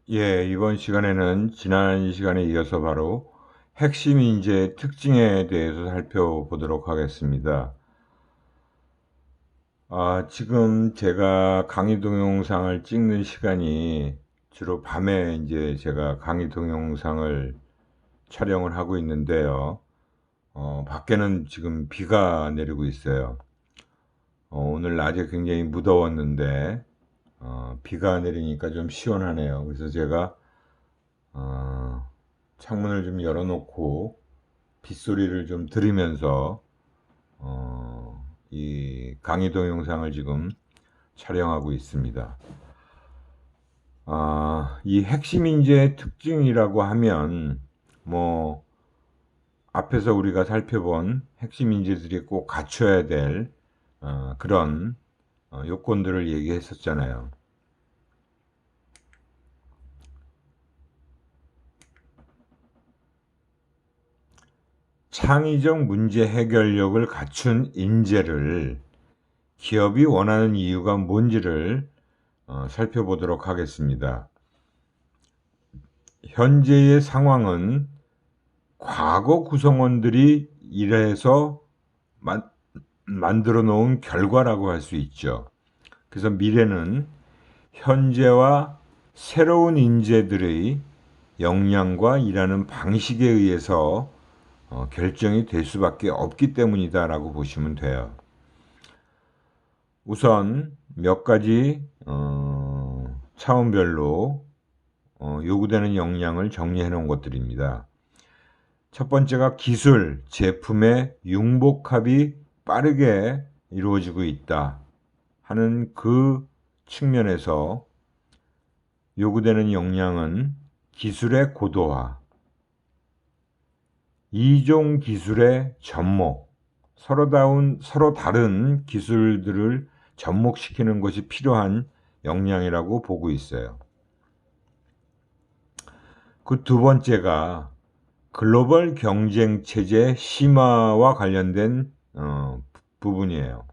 예, 이번 시간에는 지난 시간에 이어서 바로 핵심 인재의 특징에 대해서 살펴보도록 하겠습니다. 지금 제가 강의 동영상을 찍는 시간이 주로 밤에 이제 제가 강의 동영상을 촬영을 하고 있는데요. 밖에는 지금 비가 내리고 있어요. 오늘 낮에 굉장히 무더웠는데, 비가 내리니까 좀 시원하네요. 그래서 제가 어, 창문을 좀 열어놓고 빗소리를 좀 들으면서 이 강의 동영상을 지금 촬영하고 있습니다. 이 핵심 인재의 특징이라고 하면 뭐 앞에서 우리가 살펴본 핵심 인재들이 꼭 갖춰야 될 그런 요건들을 얘기했었잖아요. 창의적 문제 해결력을 갖춘 인재를 기업이 원하는 이유가 뭔지를 살펴보도록 하겠습니다. 현재의 상황은 과거 구성원들이 일해서 만들어 놓은 결과라고 할 수 있죠. 그래서 미래는 현재와 새로운 인재들의 역량과 일하는 방식에 의해서 결정이 될 수밖에 없기 때문이다라고 보시면 돼요. 우선 몇 가지 차원별로 요구되는 역량을 정리해 놓은 것들입니다. 첫 번째가 기술, 제품의 융복합이 빠르게 이루어지고 있다 하는 그 측면에서 요구되는 역량은 기술의 고도화, 이종 기술의 접목, 서로 다른 기술들을 접목시키는 것이 필요한 역량이라고 보고 있어요. 그 두 번째가 글로벌 경쟁 체제 심화와 관련된 부분이에요.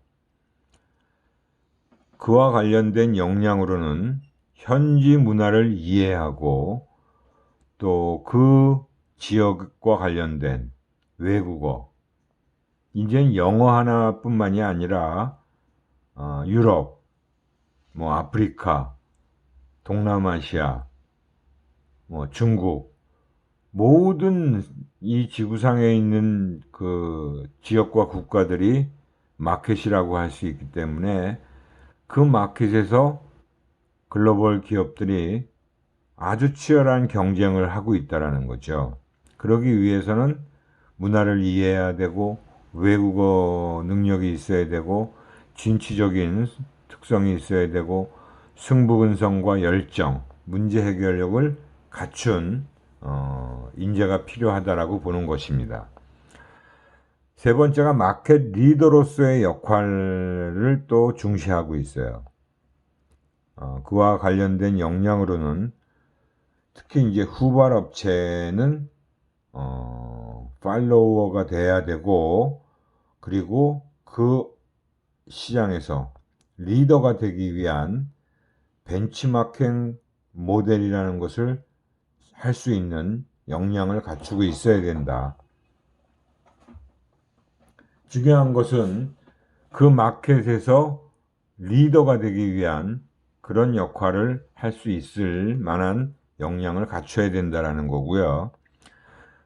그와 관련된 역량으로는 현지 문화를 이해하고 또 그 지역과 관련된 외국어, 이젠 영어 하나뿐만이 아니라 유럽, 뭐 아프리카, 동남아시아, 뭐 중국, 모든 이 지구상에 있는 그 지역과 국가들이 마켓이라고 할 수 있기 때문에 그 마켓에서 글로벌 기업들이 아주 치열한 경쟁을 하고 있다는 거죠. 그러기 위해서는 문화를 이해해야 되고 외국어 능력이 있어야 되고 진취적인 특성이 있어야 되고 승부근성과 열정, 문제 해결력을 갖춘 인재가 필요하다라고 보는 것입니다. 세 번째가 마켓 리더로서의 역할을 또 중시하고 있어요. 그와 관련된 역량으로는 특히 이제 후발 업체는 팔로워가 돼야 되고, 그리고 그 시장에서 리더가 되기 위한 벤치마킹 모델이라는 것을 할 수 있는 역량을 갖추고 있어야 된다. 중요한 것은 그 마켓에서 리더가 되기 위한 그런 역할을 할 수 있을 만한 역량을 갖춰야 된다는 거고요.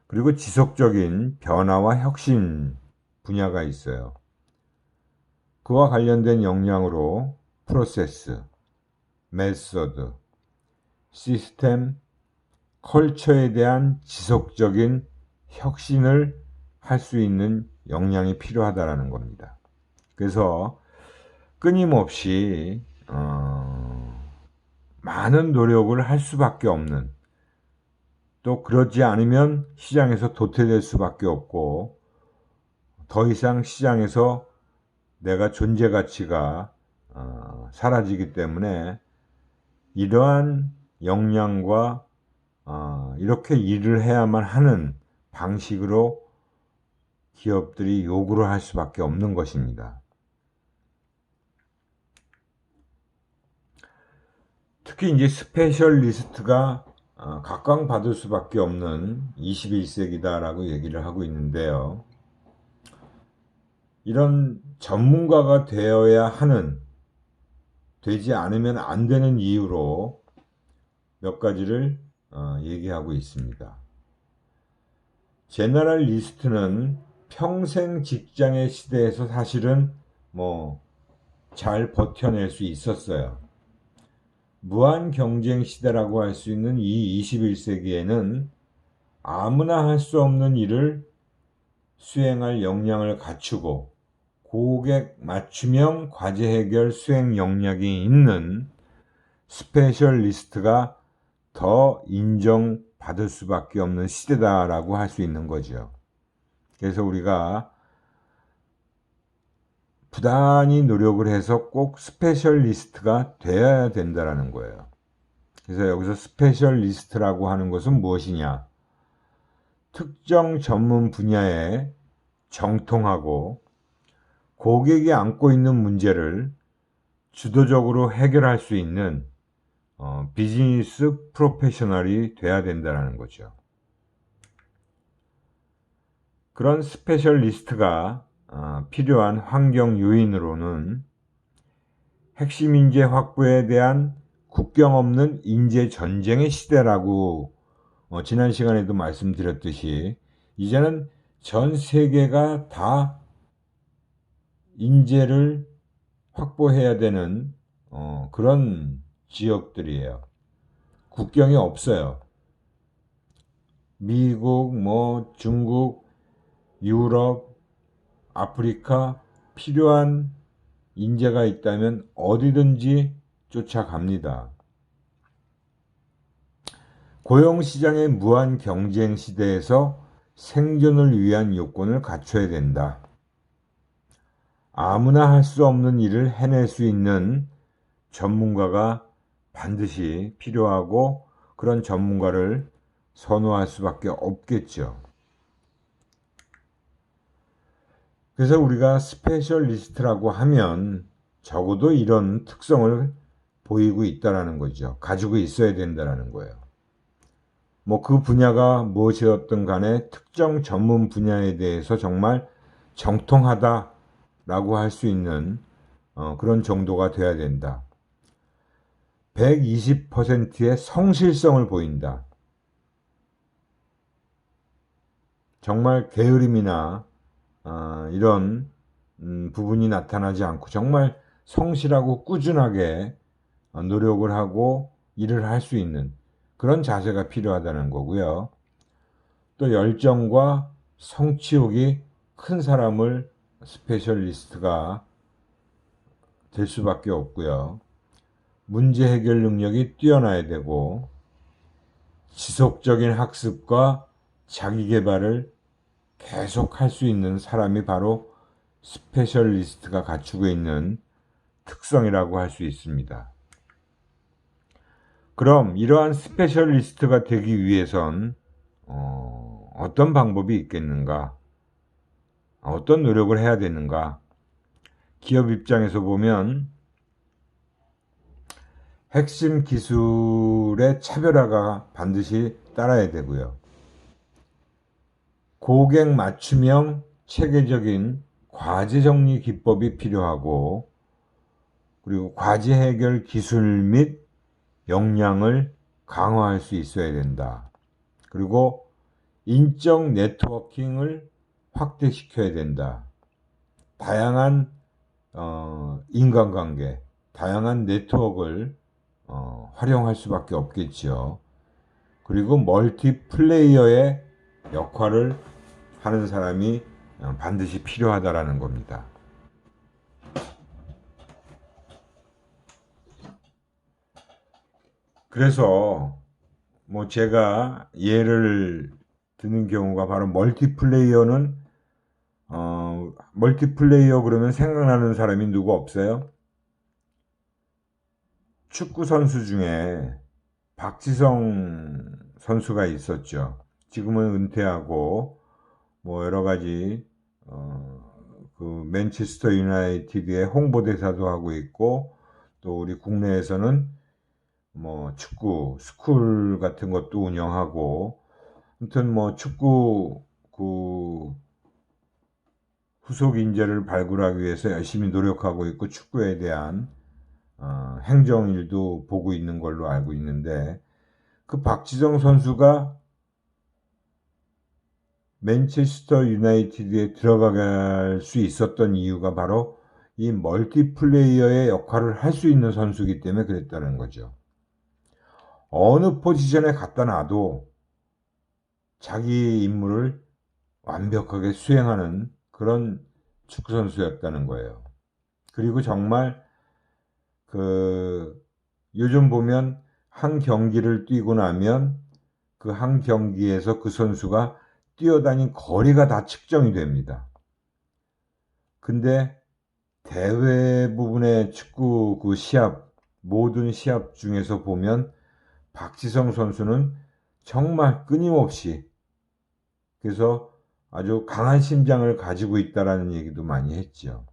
그리고 지속적인 변화와 혁신 분야가 있어요. 그와 관련된 역량으로 프로세스, 메소드, 시스템, 컬처에 대한 지속적인 혁신을 할 수 있는 역량이 필요하다는 겁니다. 그래서 끊임없이 많은 노력을 할 수밖에 없는, 또 그러지 않으면 시장에서 도태될 수밖에 없고 더 이상 시장에서 내가 존재 가치가 사라지기 때문에 이러한 역량과 이렇게 일을 해야만 하는 방식으로 기업들이 요구를 할 수밖에 없는 것입니다. 특히 이제 스페셜리스트가 각광받을 수밖에 없는 21세기다라고 얘기를 하고 있는데요. 이런 전문가가 되어야 하는, 되지 않으면 안 되는 이유로 몇 가지를 얘기하고 있습니다. 제너럴리스트는 평생 직장의 시대에서 사실은 잘 버텨낼 수 있었어요. 무한 경쟁 시대라고 할 수 있는 이 21세기에는 아무나 할 수 없는 일을 수행할 역량을 갖추고 고객 맞춤형 과제 해결 수행 역량이 있는 스페셜리스트가 더 인정받을 수밖에 없는 시대다라고 할 수 있는 거죠. 그래서 우리가 부단히 노력을 해서 꼭 스페셜리스트가 되어야 된다는 거예요. 그래서 여기서 스페셜리스트라고 하는 것은 무엇이냐? 특정 전문 분야에 정통하고 고객이 안고 있는 문제를 주도적으로 해결할 수 있는 비즈니스 프로페셔널이 돼야 된다는 거죠. 그런 스페셜리스트가 필요한 환경 요인으로는 핵심 인재 확보에 대한 국경 없는 인재 전쟁의 시대라고 지난 시간에도 말씀드렸듯이 이제는 전 세계가 다 인재를 확보해야 되는 그런 지역들이에요. 국경이 없어요. 미국, 중국, 유럽, 아프리카 필요한 인재가 있다면 어디든지 쫓아갑니다. 고용시장의 무한 경쟁 시대에서 생존을 위한 요건을 갖춰야 된다. 아무나 할 수 없는 일을 해낼 수 있는 전문가가 반드시 필요하고 그런 전문가를 선호할 수밖에 없겠죠. 그래서 우리가 스페셜리스트라고 하면 적어도 이런 특성을 보이고 있다는 거죠. 가지고 있어야 된다는 거예요. 그 분야가 무엇이었든 간에 특정 전문 분야에 대해서 정말 정통하다라고 할 수 있는 그런 정도가 돼야 된다. 120%의 성실성을 보인다. 정말 게으름이나 이런 부분이 나타나지 않고 정말 성실하고 꾸준하게 노력을 하고 일을 할 수 있는 그런 자세가 필요하다는 거고요. 또 열정과 성취욕이 큰 사람을 스페셜리스트가 될 수밖에 없고요. 문제 해결 능력이 뛰어나야 되고 지속적인 학습과 자기 개발을 계속 할 수 있는 사람이 바로 스페셜리스트가 갖추고 있는 특성이라고 할 수 있습니다. 그럼 이러한 스페셜리스트가 되기 위해선 어떤 방법이 있겠는가? 어떤 노력을 해야 되는가? 기업 입장에서 보면 핵심 기술의 차별화가 반드시 따라야 되고요. 고객 맞춤형 체계적인 과제 정리 기법이 필요하고 그리고 과제 해결 기술 및 역량을 강화할 수 있어야 된다. 그리고 인적 네트워킹을 확대시켜야 된다. 다양한 인간관계, 다양한 네트워크를 활용할 수밖에 없겠죠. 그리고 멀티플레이어의 역할을 하는 사람이 반드시 필요하다라는 겁니다. 그래서 제가 예를 드는 경우가 바로 멀티플레이어는 멀티플레이어 그러면 생각나는 사람이 누구 없어요? 축구 선수 중에 박지성 선수가 있었죠. 지금은 은퇴하고 여러 가지 그 맨체스터 유나이티드의 홍보대사도 하고 있고 또 우리 국내에서는 뭐 축구 스쿨 같은 것도 운영하고, 아무튼 뭐 축구 그 후속 인재를 발굴하기 위해서 열심히 노력하고 있고, 축구에 대한 행정일도 보고 있는 걸로 알고 있는데, 그 박지성 선수가 맨체스터 유나이티드에 들어갈 수 있었던 이유가 바로 이 멀티플레이어의 역할을 할 수 있는 선수이기 때문에 그랬다는 거죠. 어느 포지션에 갖다 놔도 자기 임무를 완벽하게 수행하는 그런 축구 선수였다는 거예요. 그리고 정말 요즘 보면 한 경기를 뛰고 나면 그 한 경기에서 그 선수가 뛰어다닌 거리가 다 측정이 됩니다. 근데 대회 부분의 축구 그 시합, 모든 시합 중에서 보면 박지성 선수는 정말 끊임없이, 그래서 아주 강한 심장을 가지고 있다라는 얘기도 많이 했죠.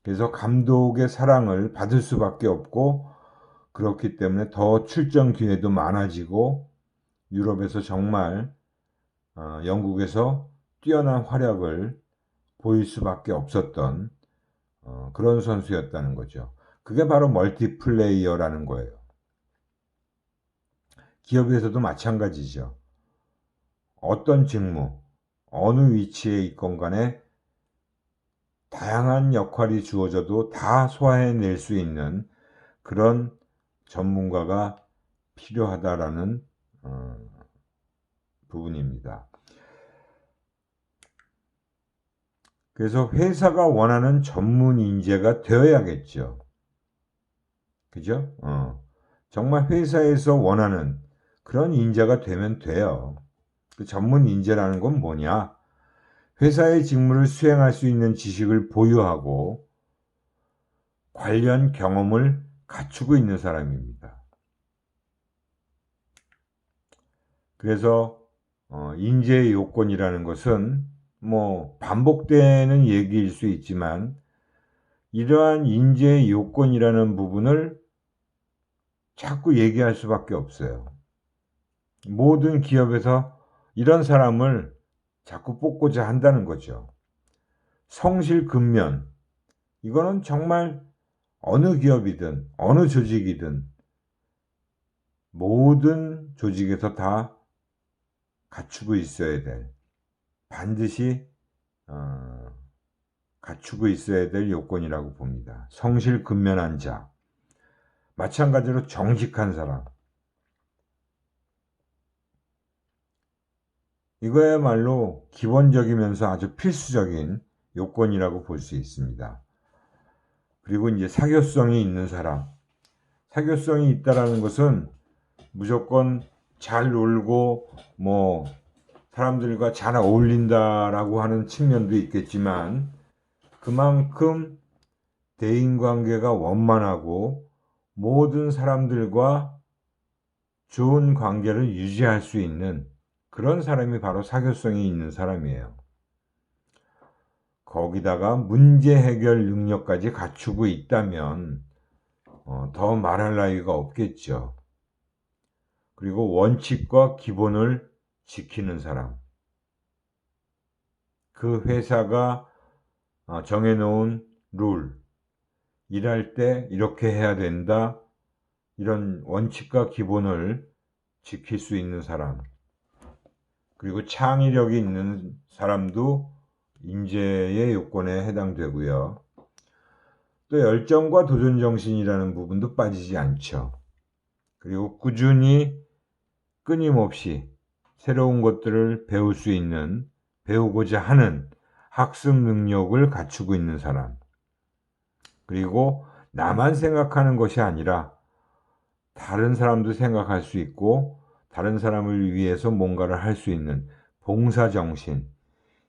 그래서 감독의 사랑을 받을 수밖에 없고, 그렇기 때문에 더 출전 기회도 많아지고, 유럽에서 정말 영국에서 뛰어난 활약을 보일 수밖에 없었던 그런 선수였다는 거죠. 그게 바로 멀티플레이어라는 거예요. 기업에서도 마찬가지죠. 어떤 직무, 어느 위치에 있건 간에 다양한 역할이 주어져도 다 소화해낼 수 있는 그런 전문가가 필요하다라는 부분입니다. 그래서 회사가 원하는 전문 인재가 되어야겠죠. 그죠? 정말 회사에서 원하는 그런 인재가 되면 돼요. 그 전문 인재라는 건 뭐냐? 회사의 직무를 수행할 수 있는 지식을 보유하고 관련 경험을 갖추고 있는 사람입니다. 그래서 인재의 요건이라는 것은 뭐 반복되는 얘기일 수 있지만, 이러한 인재의 요건이라는 부분을 자꾸 얘기할 수밖에 없어요. 모든 기업에서 이런 사람을 자꾸 뽑고자 한다는 거죠. 성실근면, 이거는 정말 어느 기업이든 어느 조직이든 모든 조직에서 다 갖추고 있어야 될, 반드시 갖추고 있어야 될 요건이라고 봅니다. 성실근면한 자, 마찬가지로 정직한 사람, 이거야말로 기본적이면서 아주 필수적인 요건이라고 볼 수 있습니다. 그리고 이제 사교성이 있는 사람, 사교성이 있다라는 것은 무조건 잘 놀고 뭐 사람들과 잘 어울린다라고 하는 측면도 있겠지만, 그만큼 대인관계가 원만하고 모든 사람들과 좋은 관계를 유지할 수 있는 그런 사람이 바로 사교성이 있는 사람이에요. 거기다가 문제 해결 능력까지 갖추고 있다면 더 말할 나위가 없겠죠. 그리고 원칙과 기본을 지키는 사람, 그 회사가 정해놓은 룰, 일할 때 이렇게 해야 된다, 이런 원칙과 기본을 지킬 수 있는 사람, 그리고 창의력이 있는 사람도 인재의 요건에 해당되고요. 또 열정과 도전 정신이라는 부분도 빠지지 않죠. 그리고 꾸준히 끊임없이 새로운 것들을 배울 수 있는, 배우고자 하는 학습 능력을 갖추고 있는 사람, 그리고 나만 생각하는 것이 아니라 다른 사람도 생각할 수 있고 다른 사람을 위해서 뭔가를 할 수 있는 봉사정신,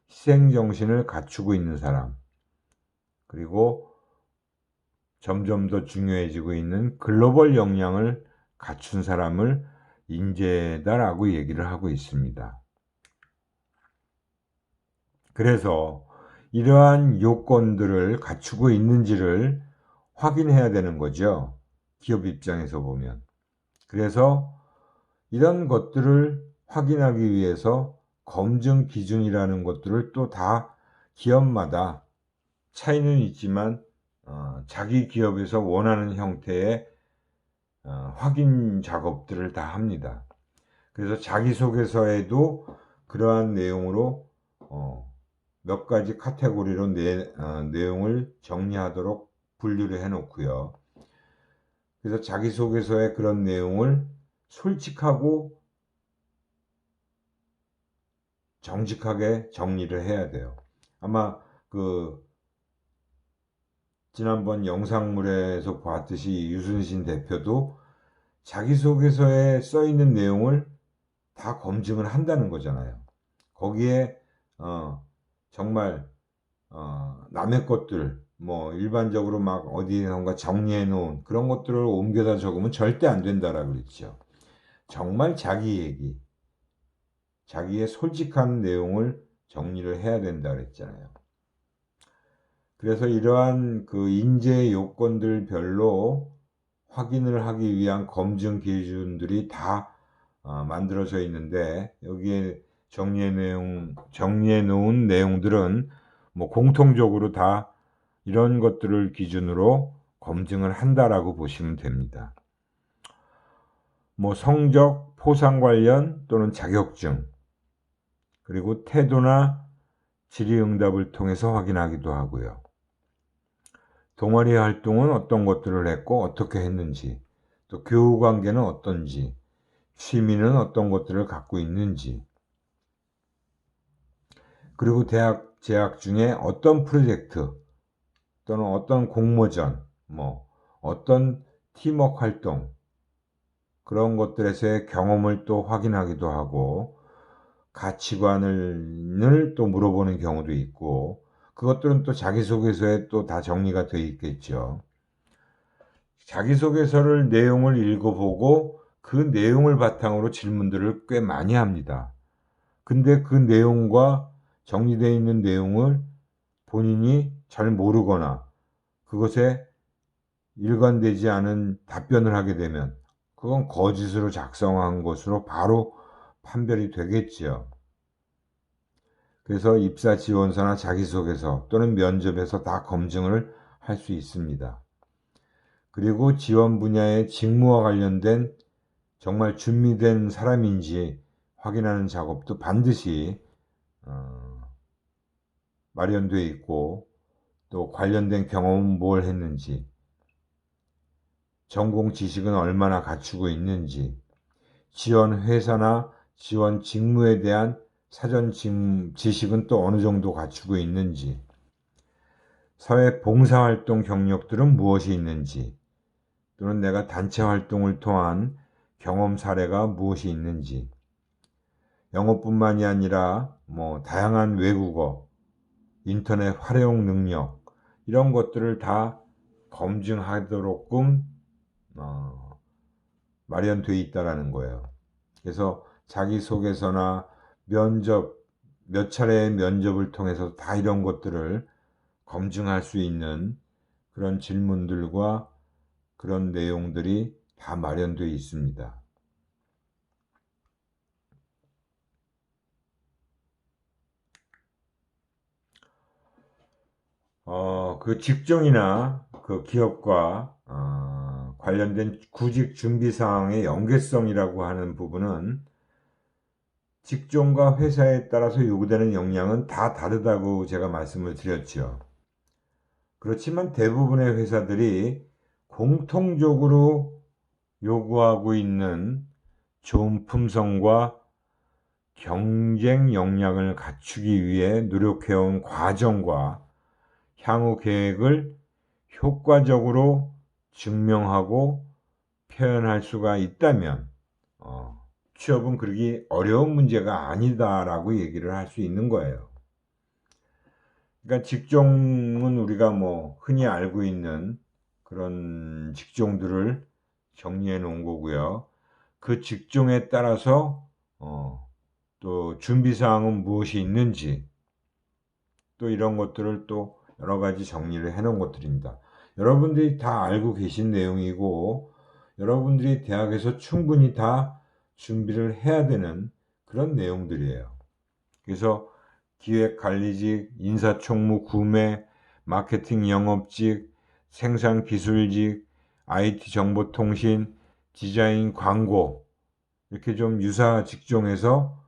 희생정신을 갖추고 있는 사람, 그리고 점점 더 중요해지고 있는 글로벌 역량을 갖춘 사람을 인재다라고 얘기를 하고 있습니다. 그래서 이러한 요건들을 갖추고 있는지를 확인해야 되는 거죠. 기업 입장에서 보면. 그래서 이런 것들을 확인하기 위해서 검증 기준이라는 것들을 또 다 기업마다 차이는 있지만 자기 기업에서 원하는 형태의 확인 작업들을 다 합니다. 그래서 자기소개서에도 그러한 내용으로 몇 가지 카테고리로 내용을 정리하도록 분류를 해 놓고요. 그래서 자기소개서에 그런 내용을 솔직하고 정직하게 정리를 해야 돼요. 아마 지난번 영상물에서 봤듯이 유순신 대표도 자기소개서에 써 있는 내용을 다 검증을 한다는 거잖아요. 거기에 정말 남의 것들 뭐 일반적으로 막 어디선가 정리해 놓은 그런 것들을 옮겨다 적으면 절대 안 된다라고 그랬죠. 정말 자기 얘기, 자기의 솔직한 내용을 정리를 해야 된다 그랬잖아요. 그래서 이러한 인재 요건들별로 확인을 하기 위한 검증 기준들이 다 만들어져 있는데, 여기에 정리해 놓은 내용들은 뭐 공통적으로 다 이런 것들을 기준으로 검증을 한다라고 보시면 됩니다. 뭐 성적, 포상 관련 또는 자격증, 그리고 태도나 질의응답을 통해서 확인하기도 하고요. 동아리 활동은 어떤 것들을 했고 어떻게 했는지, 또 교우 관계는 어떤지, 취미는 어떤 것들을 갖고 있는지, 그리고 대학 재학 중에 어떤 프로젝트 또는 어떤 공모전, 뭐 어떤 팀워크 활동, 그런 것들에서의 경험을 또 확인하기도 하고, 가치관을 또 물어보는 경우도 있고, 그것들은 또 자기소개서에 또 다 정리가 되어 있겠죠. 자기소개서를 내용을 읽어보고 그 내용을 바탕으로 질문들을 꽤 많이 합니다. 근데 그 내용과 정리되어 있는 내용을 본인이 잘 모르거나 그것에 일관되지 않은 답변을 하게 되면 그건 거짓으로 작성한 것으로 바로 판별이 되겠지요. 그래서 입사 지원서나 자기소개서 또는 면접에서 다 검증을 할 수 있습니다. 그리고 지원 분야의 직무와 관련된 정말 준비된 사람인지 확인하는 작업도 반드시 마련되어 있고, 또 관련된 경험은 뭘 했는지, 전공 지식은 얼마나 갖추고 있는지, 지원 회사나 지원 직무에 대한 사전 지식은 또 어느 정도 갖추고 있는지, 사회 봉사활동 경력들은 무엇이 있는지, 또는 내가 단체 활동을 통한 경험 사례가 무엇이 있는지, 영어뿐만이 아니라 뭐 다양한 외국어, 인터넷 활용 능력, 이런 것들을 다 검증하도록끔 마련되어 있다라는 거예요. 그래서 자기소개서나 면접, 몇 차례의 면접을 통해서 다 이런 것들을 검증할 수 있는 그런 질문들과 그런 내용들이 다 마련되어 있습니다. 그 직종이나 그 기업과 관련된 구직 준비 사항의 연계성이라고 하는 부분은 직종과 회사에 따라서 요구되는 역량은 다 다르다고 제가 말씀을 드렸죠. 그렇지만 대부분의 회사들이 공통적으로 요구하고 있는 좋은 품성과 경쟁 역량을 갖추기 위해 노력해온 과정과 향후 계획을 효과적으로 증명하고 표현할 수가 있다면 취업은 그렇게 어려운 문제가 아니다라고 얘기를 할 수 있는 거예요. 그러니까 직종은 우리가 뭐 흔히 알고 있는 그런 직종들을 정리해 놓은 거고요. 그 직종에 따라서 또 준비사항은 무엇이 있는지, 또 이런 것들을 또 여러 가지 정리를 해 놓은 것들입니다. 여러분들이 다 알고 계신 내용이고 여러분들이 대학에서 충분히 다 준비를 해야 되는 그런 내용들이에요. 그래서 기획관리직, 인사총무, 구매, 마케팅 영업직, 생산기술직, IT 정보통신, 디자인, 광고 이렇게 좀 유사 직종에서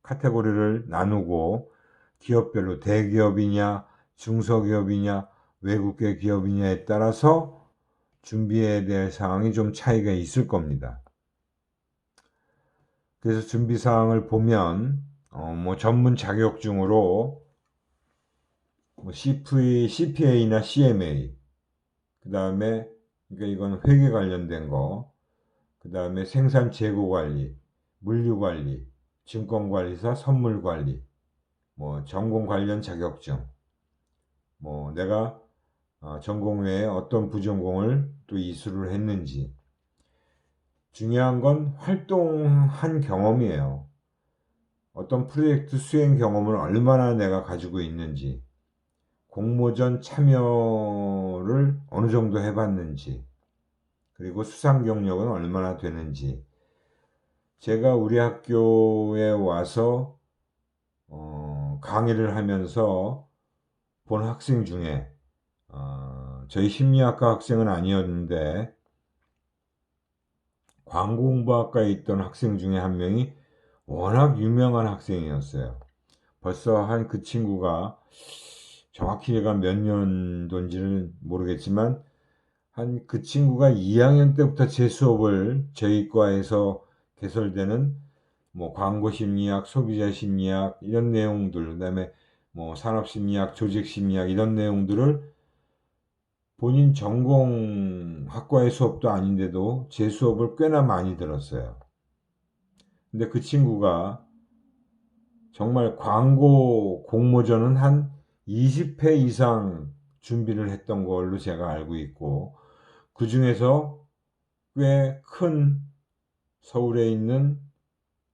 카테고리를 나누고 기업별로 대기업이냐 중소기업이냐 외국계 기업이냐에 따라서 준비해야 될 사항이 좀 차이가 있을 겁니다. 그래서 준비 사항을 보면 뭐 전문 자격증으로 뭐 CPA나 CMA, 그 다음에 그러니까 이건 회계 관련된 거, 그 다음에 생산 재고 관리, 물류 관리, 증권관리사, 선물 관리, 뭐 전공 관련 자격증, 뭐 내가 전공 외에 어떤 부전공을 또 이수를 했는지. 중요한 건 활동한 경험이에요. 어떤 프로젝트 수행 경험을 얼마나 내가 가지고 있는지, 공모전 참여를 어느 정도 해봤는지, 그리고 수상 경력은 얼마나 되는지. 제가 우리 학교에 와서 강의를 하면서 본 학생 중에 저희 심리학과 학생은 아니었는데 광고공부학과에 있던 학생 중에 한 명이 워낙 유명한 학생이었어요. 벌써 한 그 친구가 정확히 제가 몇 년도인지는 모르겠지만 한 그 친구가 2학년 때부터 제 수업을 저희 과에서 개설되는 뭐 광고 심리학, 소비자 심리학 이런 내용들, 그다음에 뭐 산업 심리학, 조직 심리학 이런 내용들을 본인 전공 학과의 수업도 아닌데도 제 수업을 꽤나 많이 들었어요. 근데 그 친구가 정말 광고 공모전은 한 20회 이상 준비를 했던 걸로 제가 알고 있고, 그 중에서 꽤 큰 서울에 있는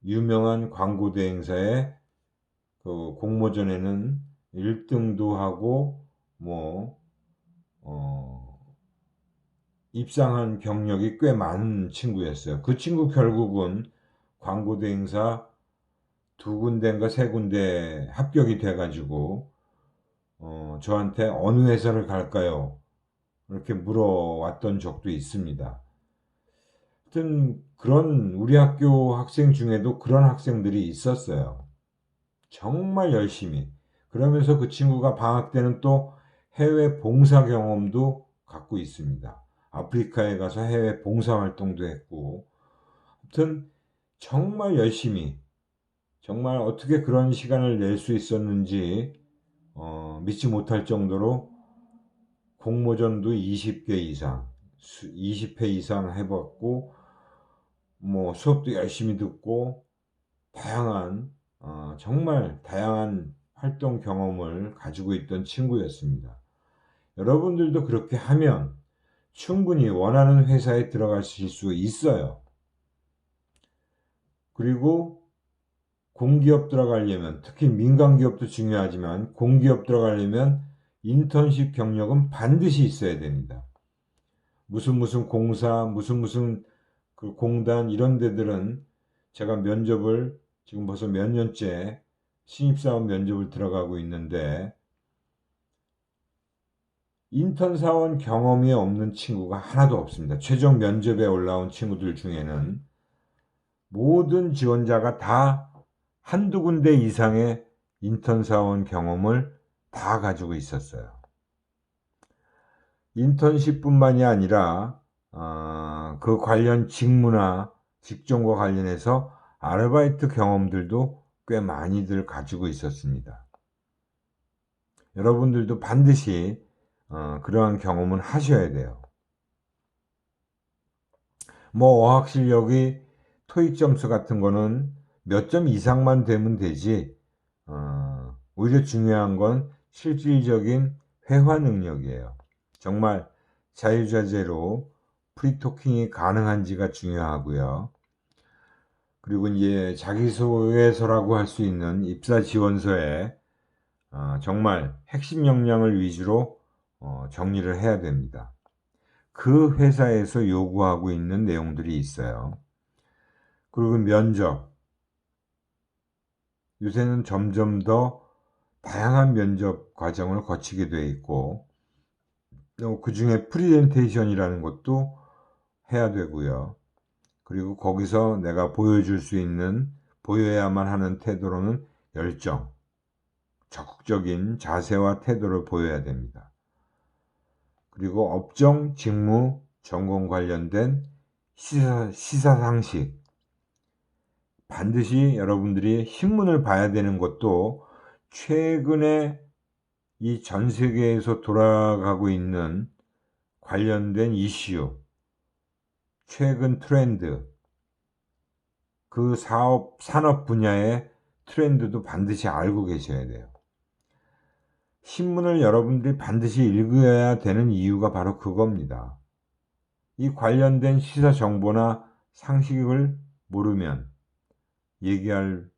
유명한 광고 대행사의 그 공모전에는 1등도 하고, 뭐, 입상한 경력이 꽤 많은 친구였어요. 그 친구 결국은 광고 대행사 2군데인가 3군데 합격이 돼가지고 저한테 어느 회사를 갈까요? 이렇게 물어왔던 적도 있습니다. 하여튼 그런 우리 학교 학생 중에도 그런 학생들이 있었어요. 정말 열심히. 그러면서 그 친구가 방학 때는 또 해외 봉사 경험도 갖고 있습니다. 아프리카에 가서 해외 봉사 활동도 했고, 하여튼 정말 열심히, 정말 어떻게 그런 시간을 낼 수 있었는지 믿지 못할 정도로 공모전도 20개 이상, 20회 이상 해봤고, 뭐 수업도 열심히 듣고, 다양한, 정말 다양한 활동 경험을 가지고 있던 친구였습니다. 여러분들도 그렇게 하면 충분히 원하는 회사에 들어가실 수 있어요. 그리고 공기업 들어가려면, 특히 민간기업도 중요하지만 공기업 들어가려면 인턴십 경력은 반드시 있어야 됩니다. 무슨 공사, 무슨 그 공단 이런 데들은 제가 면접을 지금 벌써 몇 년째 신입사원 면접을 들어가고 있는데 인턴 사원 경험이 없는 친구가 하나도 없습니다. 최종 면접에 올라온 친구들 중에는 모든 지원자가 다 한두 군데 이상의 인턴 사원 경험을 다 가지고 있었어요. 인턴십뿐만이 아니라 그 관련 직무나 직종과 관련해서 아르바이트 경험들도 꽤 많이들 가지고 있었습니다. 여러분들도 반드시 그러한 경험은 하셔야 돼요. 뭐 어학 실력이 토익 점수 같은 거는 몇 점 이상만 되면 되지 오히려 중요한 건 실질적인 회화 능력이에요. 정말 자유자재로 프리토킹이 가능한지가 중요하고요. 그리고 이제 자기소개서라고 할 수 있는 입사 지원서에 정말 핵심 역량을 위주로 정리를 해야 됩니다. 그 회사에서 요구하고 있는 내용들이 있어요. 그리고 면접. 요새는 점점 더 다양한 면접 과정을 거치게 돼 있고, 그 중에 프리젠테이션이라는 것도 해야 되고요. 그리고 거기서 내가 보여줄 수 있는, 보여야만 하는 태도로는 열정, 적극적인 자세와 태도를 보여야 됩니다. 그리고 업종, 직무, 전공 관련된 시사상식, 반드시 여러분들이 신문을 봐야 되는 것도 최근에 이 전 세계에서 돌아가고 있는 관련된 이슈, 최근 트렌드, 그 산업 분야의 트렌드도 반드시 알고 계셔야 돼요. 신문을 여러분들이 반드시 읽어야 되는 이유가 바로 그겁니다. 이 관련된 시사 정보나 상식을 모르면 얘기할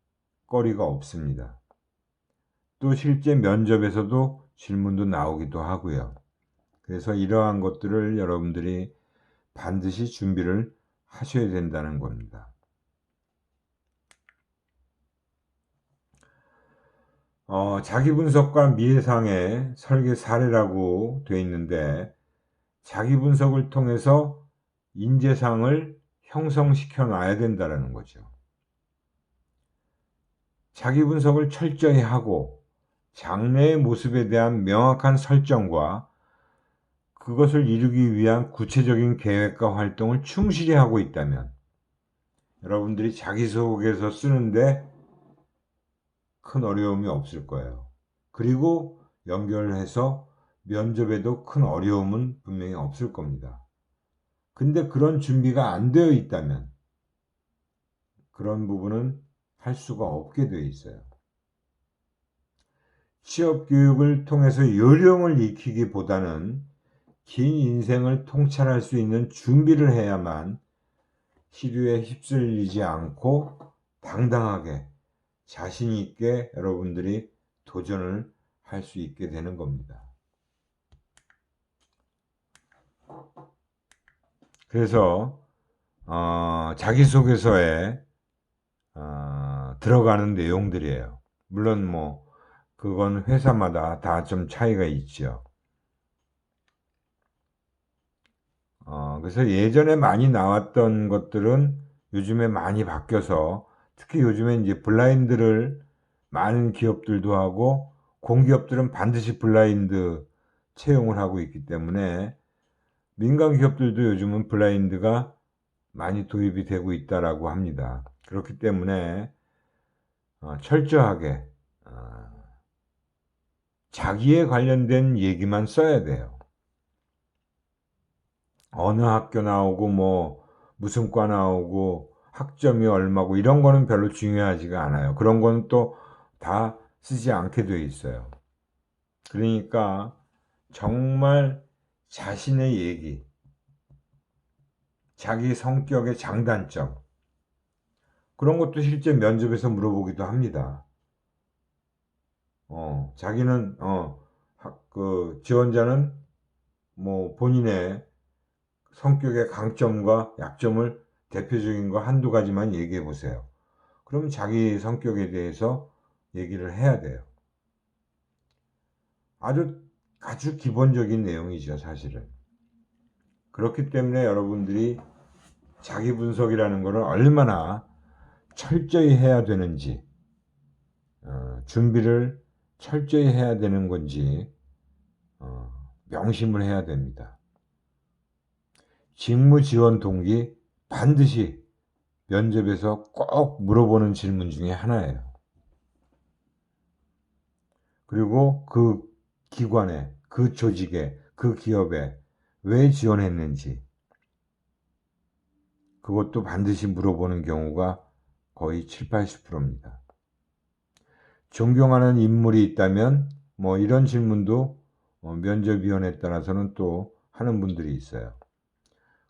거리가 없습니다. 또 실제 면접에서도 질문도 나오기도 하고요. 그래서 이러한 것들을 여러분들이 반드시 준비를 하셔야 된다는 겁니다. 자기 분석과 미래상의 설계 사례라고 되어 있는데, 자기 분석을 통해서 인재상을 형성시켜 놔야 된다는 거죠. 자기 분석을 철저히 하고 장래의 모습에 대한 명확한 설정과 그것을 이루기 위한 구체적인 계획과 활동을 충실히 하고 있다면 여러분들이 자기소개서 쓰는데 큰 어려움이 없을 거예요. 그리고 연결해서 면접에도 큰 어려움은 분명히 없을 겁니다. 근데 그런 준비가 안 되어 있다면 그런 부분은 할 수가 없게 되어 있어요. 취업 교육을 통해서 요령을 익히기보다는 긴 인생을 통찰할 수 있는 준비를 해야만 시류에 휩쓸리지 않고 당당하게 자신 있게 여러분들이 도전을 할 수 있게 되는 겁니다. 그래서 자기소개서에 들어가는 내용들이에요. 물론 뭐 그건 회사마다 다 좀 차이가 있죠. 그래서 예전에 많이 나왔던 것들은 요즘에 많이 바뀌어서 특히 요즘에 이제 블라인드를 많은 기업들도 하고 공기업들은 반드시 블라인드 채용을 하고 있기 때문에 민간 기업들도 요즘은 블라인드가 많이 도입이 되고 있다라고 합니다. 그렇기 때문에 철저하게 자기에 관련된 얘기만 써야 돼요. 어느 학교 나오고 뭐 무슨 과 나오고 학점이 얼마고 이런 거는 별로 중요하지가 않아요. 그런 거는 또 다 쓰지 않게 돼 있어요. 그러니까 정말 자신의 얘기, 자기 성격의 장단점, 그런 것도 실제 면접에서 물어보기도 합니다. 자기는, 그 지원자는 뭐 본인의 성격의 강점과 약점을 대표적인 거 한두 가지만 얘기해 보세요. 그럼 자기 성격에 대해서 얘기를 해야 돼요. 아주 기본적인 내용이죠, 사실은. 그렇기 때문에 여러분들이 자기 분석이라는 것을 얼마나 철저히 해야 되는지, 준비를 철저히 해야 되는 건지, 명심을 해야 됩니다. 직무 지원 동기 반드시 면접에서 꼭 물어보는 질문 중에 하나예요. 그리고 그 기관에, 그 조직에, 그 기업에 왜 지원했는지 그것도 반드시 물어보는 경우가 거의 7, 80%입니다. 존경하는 인물이 있다면 뭐 이런 질문도 면접위원회에 따라서는 또 하는 분들이 있어요.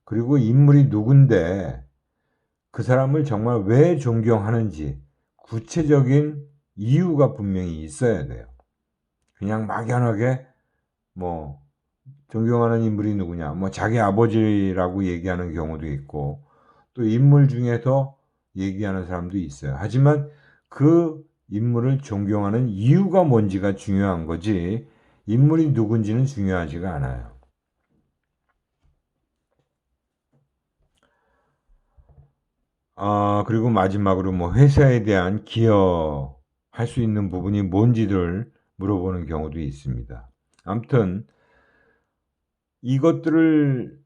그리고 인물이 누군데 그 사람을 정말 왜 존경하는지 구체적인 이유가 분명히 있어야 돼요. 그냥 막연하게 뭐 존경하는 인물이 누구냐? 뭐 자기 아버지라고 얘기하는 경우도 있고 또 인물 중에서 얘기하는 사람도 있어요. 하지만 그 인물을 존경하는 이유가 뭔지가 중요한 거지 인물이 누군지는 중요하지가 않아요. 그리고 마지막으로 뭐 회사에 대한 기여할 수 있는 부분이 뭔지를 물어보는 경우도 있습니다. 아무튼 이것들을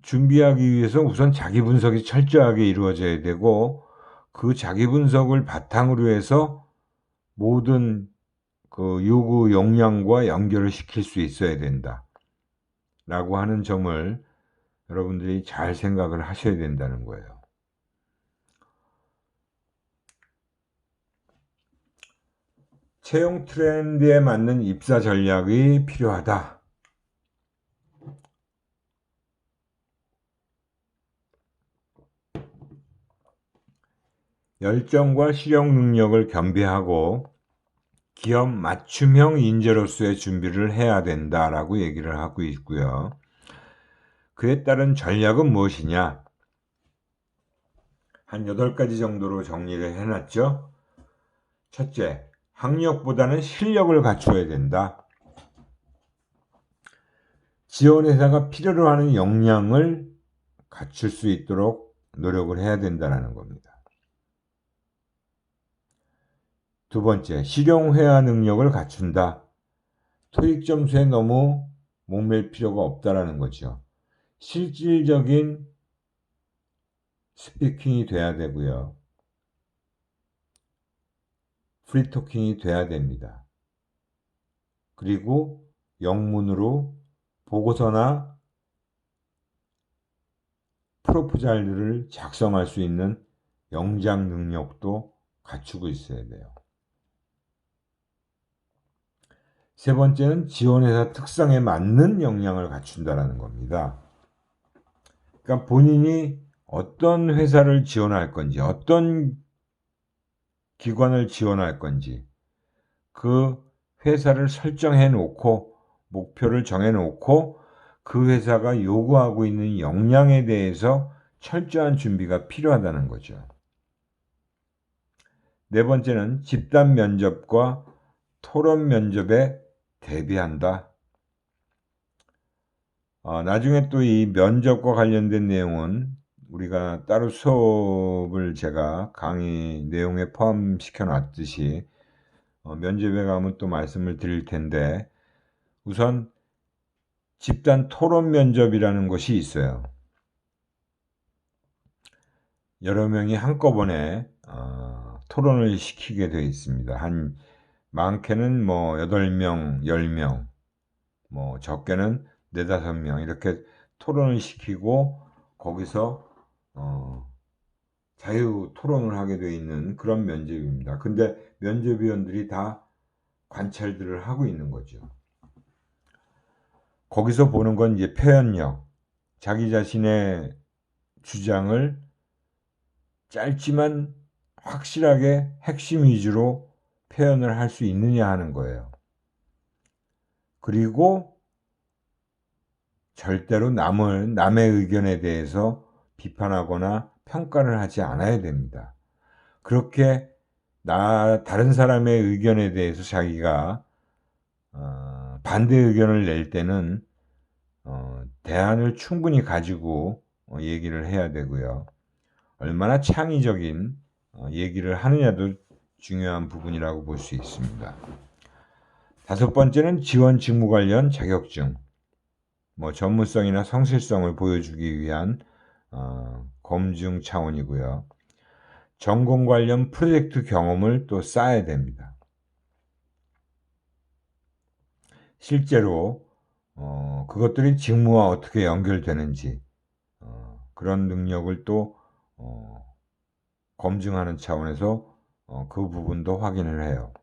준비하기 위해서 우선 자기 분석이 철저하게 이루어져야 되고 그 자기 분석을 바탕으로 해서 모든 그 요구 역량과 연결을 시킬 수 있어야 된다. 라고 하는 점을 여러분들이 잘 생각을 하셔야 된다는 거예요. 채용 트렌드에 맞는 입사 전략이 필요하다. 열정과 실용 능력을 겸비하고 기업 맞춤형 인재로서의 준비를 해야 된다라고 얘기를 하고 있고요. 그에 따른 전략은 무엇이냐? 한 8가지 정도로 정리를 해놨죠. 첫째, 학력보다는 실력을 갖춰야 된다. 지원회사가 필요로 하는 역량을 갖출 수 있도록 노력을 해야 된다는 겁니다. 두 번째, 실용회화 능력을 갖춘다. 토익 점수에 너무 목맬 필요가 없다라는 거죠. 실질적인 스피킹이 돼야 되고요. 프리토킹이 돼야 됩니다. 그리고 영문으로 보고서나 프로포잘들을 작성할 수 있는 영장 능력도 갖추고 있어야 돼요. 세 번째는 지원회사 특성에 맞는 역량을 갖춘다는 겁니다. 그러니까 본인이 어떤 회사를 지원할 건지, 어떤 기관을 지원할 건지, 그 회사를 설정해 놓고, 목표를 정해 놓고, 그 회사가 요구하고 있는 역량에 대해서 철저한 준비가 필요하다는 거죠. 네 번째는 집단 면접과 토론 면접에 대비한다. 나중에 또 이 면접과 관련된 내용은 우리가 따로 수업을 제가 강의 내용에 포함시켜 놨듯이 면접에 가면 또 말씀을 드릴 텐데 우선 집단 토론 면접이라는 것이 있어요. 여러 명이 한꺼번에 토론을 시키게 되어 있습니다. 한 많게는 뭐 8명, 10명, 뭐 적게는 4, 5명 이렇게 토론을 시키고 거기서 자유 토론을 하게 되어 있는 그런 면접입니다. 근데 면접위원들이 다 관찰들을 하고 있는 거죠. 거기서 보는 건 이제 표현력, 자기 자신의 주장을 짧지만 확실하게 핵심 위주로 표현을 할 수 있느냐 하는 거예요. 그리고 절대로 남의 의견에 대해서 비판하거나 평가를 하지 않아야 됩니다. 그렇게 다른 사람의 의견에 대해서 자기가 반대 의견을 낼 때는 대안을 충분히 가지고 얘기를 해야 되고요. 얼마나 창의적인 얘기를 하느냐도 중요한 부분이라고 볼 수 있습니다. 다섯 번째는 지원 직무 관련 자격증, 뭐 전문성이나 성실성을 보여주기 위한 검증 차원이고요. 전공 관련 프로젝트 경험을 또 쌓아야 됩니다. 실제로 그것들이 직무와 어떻게 연결되는지 그런 능력을 또 검증하는 차원에서 그 부분도 확인을 해요.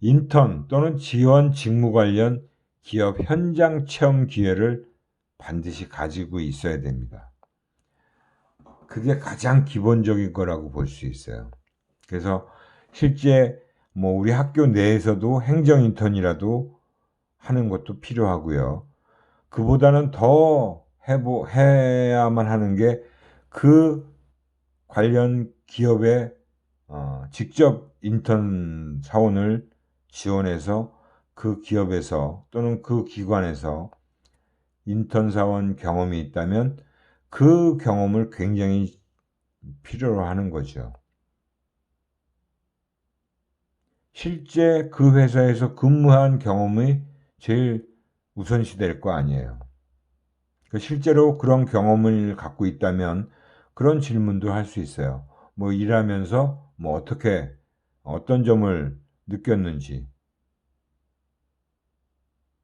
인턴 또는 지원 직무 관련 기업 현장 체험 기회를 반드시 가지고 있어야 됩니다. 그게 가장 기본적인 거라고 볼 수 있어요. 그래서 실제 뭐 우리 학교 내에서도 행정 인턴이라도 하는 것도 필요하고요. 그보다는 더 해야만 하는 게 그 관련 기업에 직접 인턴 사원을 지원해서 그 기업에서 또는 그 기관에서 인턴 사원 경험이 있다면 그 경험을 굉장히 필요로 하는 거죠. 실제 그 회사에서 근무한 경험이 제일 우선시 될 거 아니에요. 실제로 그런 경험을 갖고 있다면 그런 질문도 할 수 있어요. 뭐 일하면서 뭐 어떤 점을 느꼈는지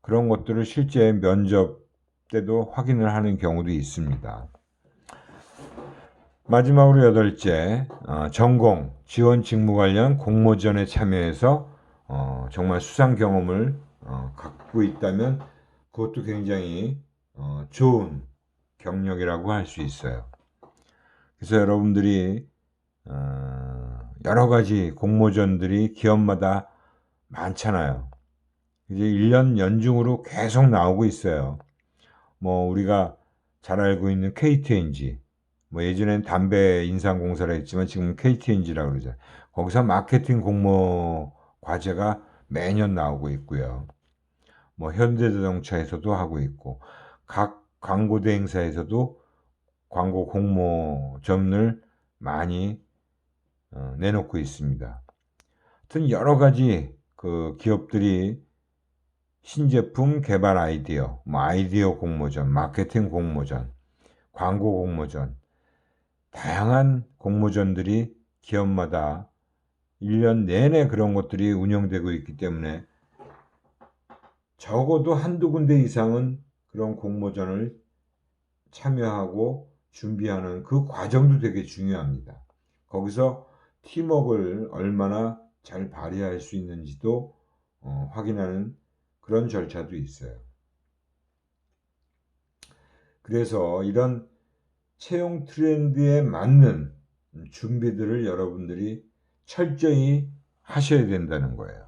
그런 것들을 실제 면접 때도 확인을 하는 경우도 있습니다. 마지막으로 8째, 전공, 지원 직무 관련 공모전에 참여해서 정말 수상 경험을 갖고 있다면 그것도 굉장히 좋은 경력이라고 할 수 있어요. 그래서 여러분들이 여러 가지 공모전들이 기업마다 많잖아요. 이제 1년 연중으로 계속 나오고 있어요. 뭐 우리가 잘 알고 있는 KTNG, 뭐 예전엔 담배 인상공사라 했지만 지금 KTNG라고 그러죠. 거기서 마케팅 공모 과제가 매년 나오고 있고요. 뭐 현대자동차에서도 하고 있고 각 광고 대행사에서도 광고 공모전을 많이 내놓고 있습니다. 하여튼 여러 가지 그 기업들이 신제품 개발 아이디어, 뭐 아이디어 공모전, 마케팅 공모전, 광고 공모전, 다양한 공모전들이 기업마다 1년 내내 그런 것들이 운영되고 있기 때문에 적어도 한두 군데 이상은 그런 공모전을 참여하고 준비하는 그 과정도 되게 중요합니다. 거기서 팀워크를 얼마나 잘 발휘할 수 있는지도 확인하는 그런 절차도 있어요. 그래서 이런 채용 트렌드에 맞는 준비들을 여러분들이 철저히 하셔야 된다는 거예요.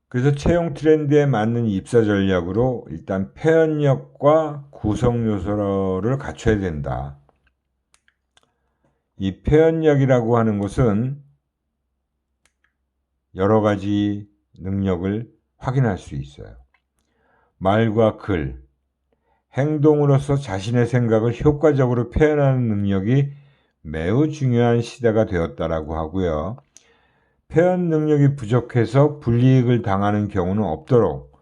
그래서 채용 트렌드에 맞는 입사 전략으로 일단 표현력과 구성 요소를 갖춰야 된다. 이 표현력이라고 하는 것은 여러 가지 능력을 확인할 수 있어요. 말과 글, 행동으로서 자신의 생각을 효과적으로 표현하는 능력이 매우 중요한 시대가 되었다라고 하고요. 표현 능력이 부족해서 불이익을 당하는 경우는 없도록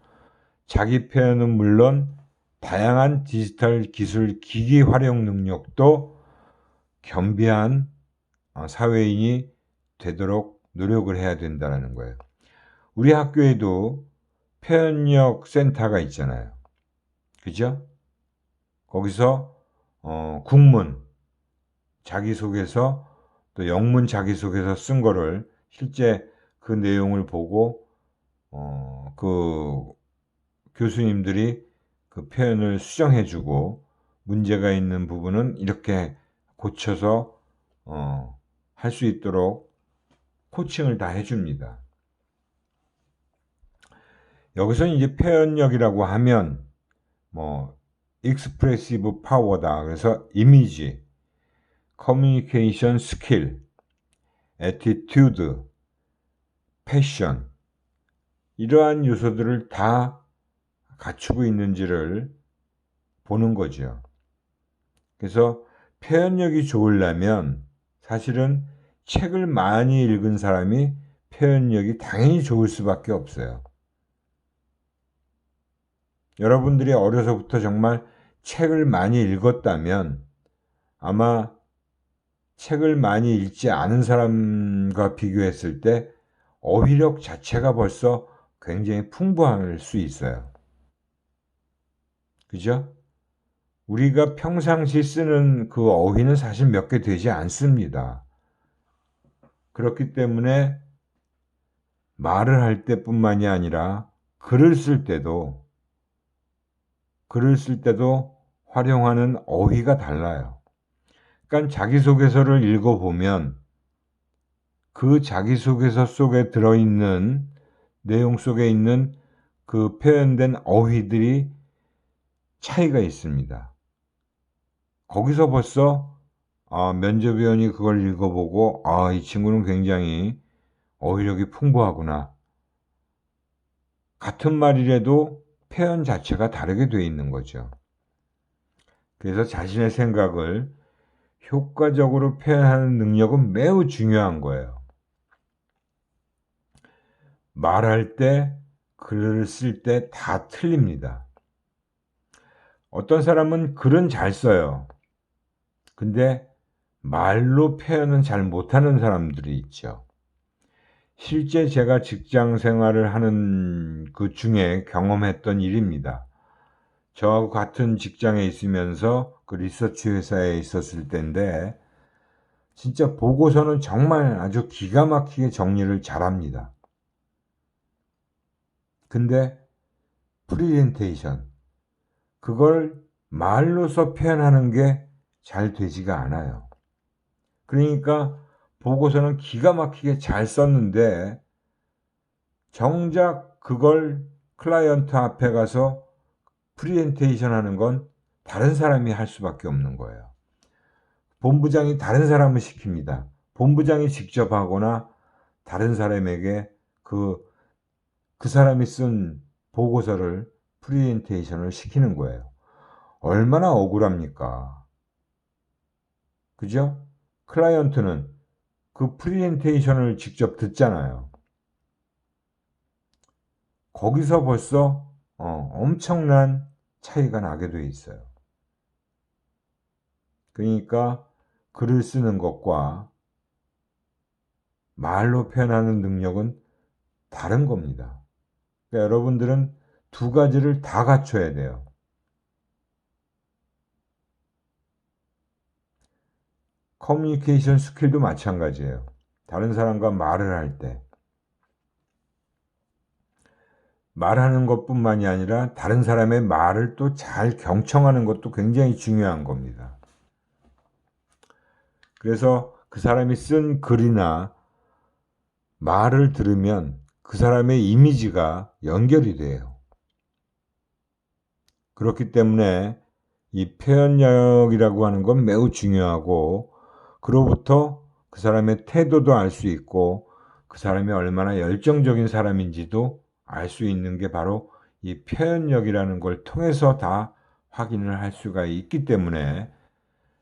자기 표현은 물론 다양한 디지털 기술 기기 활용 능력도 겸비한 사회인이 되도록 노력을 해야 된다는 거예요. 우리 학교에도 표현력 센터가 있잖아요. 그죠? 거기서 국문, 자기소개서, 또 영문 자기소개서 쓴 거를 실제 그 내용을 보고 그 교수님들이 그 표현을 수정해주고 문제가 있는 부분은 이렇게 고쳐서 할 수 있도록 코칭을 다 해줍니다. 여기서 이제 표현력이라고 하면 뭐 익스프레시브 파워다. 그래서 이미지, 커뮤니케이션 스킬, 애티튜드, 패션 이러한 요소들을 다 갖추고 있는지를 보는 거죠. 그래서 표현력이 좋으려면 사실은 책을 많이 읽은 사람이 표현력이 당연히 좋을 수밖에 없어요. 여러분들이 어려서부터 정말 책을 많이 읽었다면 아마 책을 많이 읽지 않은 사람과 비교했을 때 어휘력 자체가 벌써 굉장히 풍부할 수 있어요. 그죠? 우리가 평상시 쓰는 그 어휘는 사실 몇 개 되지 않습니다. 그렇기 때문에 말을 할 때뿐만이 아니라 글을 쓸 때도 활용하는 어휘가 달라요. 그러니까 자기소개서를 읽어보면 그 자기소개서 속에 들어있는 내용 속에 있는 그 표현된 어휘들이 차이가 있습니다. 거기서 벌써 면접위원이 그걸 읽어보고 이 친구는 굉장히 어휘력이 풍부하구나. 같은 말이라도 표현 자체가 다르게 되어 있는 거죠. 그래서 자신의 생각을 효과적으로 표현하는 능력은 매우 중요한 거예요. 말할 때, 글을 쓸 때 다 틀립니다. 어떤 사람은 글은 잘 써요. 근데 말로 표현은 잘 못하는 사람들이 있죠. 실제 제가 직장 생활을 하는 그 중에 경험했던 일입니다. 저하고 같은 직장에 있으면서 그 리서치 회사에 있었을 때인데 진짜 보고서는 정말 아주 기가 막히게 정리를 잘합니다. 근데 프리젠테이션 그걸 말로서 표현하는 게 잘 되지가 않아요. 그러니까 보고서는 기가 막히게 잘 썼는데 정작 그걸 클라이언트 앞에 가서 프리젠테이션 하는 건 다른 사람이 할 수밖에 없는 거예요. 본부장이 다른 사람을 시킵니다. 본부장이 직접 하거나 다른 사람에게 그 사람이 쓴 보고서를 프리젠테이션을 시키는 거예요. 얼마나 억울합니까? 그죠? 클라이언트는 그 프리젠테이션을 직접 듣잖아요. 거기서 벌써 엄청난 차이가 나게 돼 있어요. 그러니까 글을 쓰는 것과 말로 표현하는 능력은 다른 겁니다. 그러니까 여러분들은 두 가지를 다 갖춰야 돼요. 커뮤니케이션 스킬도 마찬가지예요. 다른 사람과 말을 할 때 말하는 것뿐만이 아니라 다른 사람의 말을 또 잘 경청하는 것도 굉장히 중요한 겁니다. 그래서 그 사람이 쓴 글이나 말을 들으면 그 사람의 이미지가 연결이 돼요. 그렇기 때문에 이 표현력이라고 하는 건 매우 중요하고 그로부터 그 사람의 태도도 알 수 있고 그 사람이 얼마나 열정적인 사람인지도 알 수 있는 게 바로 이 표현력이라는 걸 통해서 다 확인을 할 수가 있기 때문에